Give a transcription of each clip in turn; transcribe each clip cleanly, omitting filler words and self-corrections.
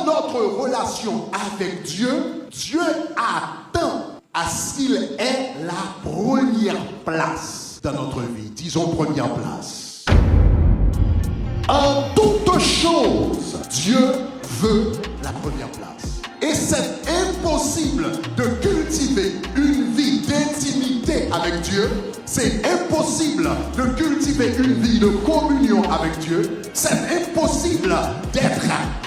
notre relation avec Dieu, Dieu attend à ce qu'il ait la première place dans notre vie. Disons première place. En toute chose, Dieu veut la première place. Et c'est impossible de cultiver une vie d'intimité avec Dieu. C'est impossible de cultiver une vie de communion avec Dieu. C'est impossible d'être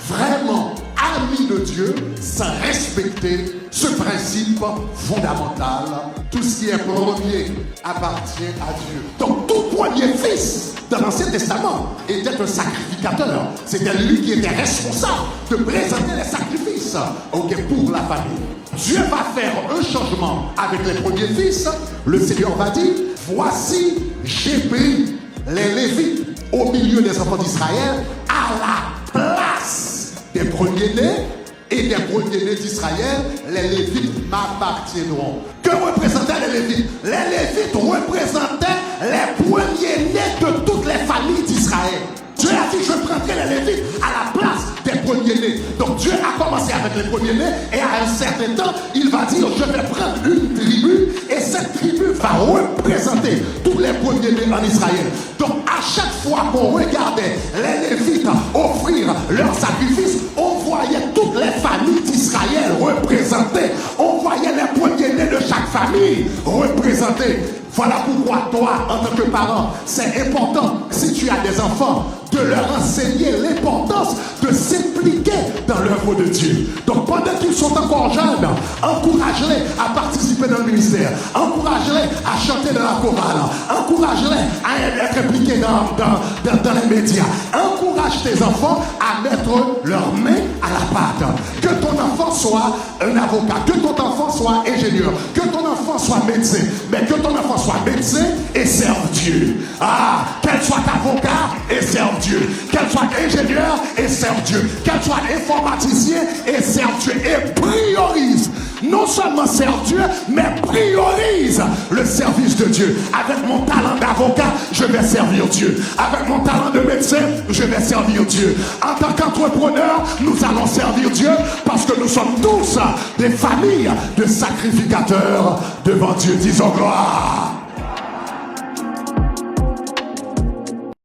vraiment ami de Dieu sans respecter ce principe fondamental. Tout ce qui est premier appartient à Dieu. Donc tout premier fils dans l'Ancien Testament était un sacrificateur. C'était lui qui était responsable de présenter les sacrifices pour la famille. Dieu va faire un changement avec les premiers fils. Le Seigneur va dire, voici, j'ai pris les Lévites au milieu des enfants d'Israël à la place des premiers-nés. Et des premiers-nés d'Israël, les Lévites m'appartiendront. Que représentaient les Lévites? Les Lévites représentaient les premiers-nés de toutes les familles d'Israël. Dieu a dit, je prendrai les Lévites à la place des premiers-nés. Donc Dieu a commencé avec les premiers-nés et à un certain temps, il va dire, je vais prendre une tribu et cette tribu va représenter tous les premiers-nés en Israël. Donc à chaque fois qu'on regardait les Lévites offrir leurs sacrifices, on voyait toutes les familles d'Israël représentées. On voyait les premiers-nés de chaque famille représentés. Voilà pourquoi toi, en tant que parent, c'est important, si tu as des enfants, de leur enseigner l'importance de s'impliquer dans l'œuvre de Dieu. Donc pendant qu'ils sont encore jeunes, encourage-les à participer dans le ministère, encourage-les à chanter dans la chorale, encourage-les à être impliqués dans les médias, encourage tes enfants à mettre leurs mains à la pâte. Que ton enfant soit un avocat, que ton enfant soit ingénieur, que ton enfant soit médecin, mais que ton enfant soit médecin et serve Dieu. Ah, qu'elle soit avocat et serve Dieu, qu'elle soit ingénieur et serve Dieu, qu'elle soit informaticien et serve Dieu, et priorise, non seulement serve Dieu, mais priorise le service de Dieu. Avec mon talent d'avocat, je vais servir Dieu. Avec mon talent de médecin, je vais servir Dieu. En tant qu'entrepreneur, nous allons servir Dieu parce que nous sommes tous des familles de sacrificateurs devant Dieu. Disons gloire.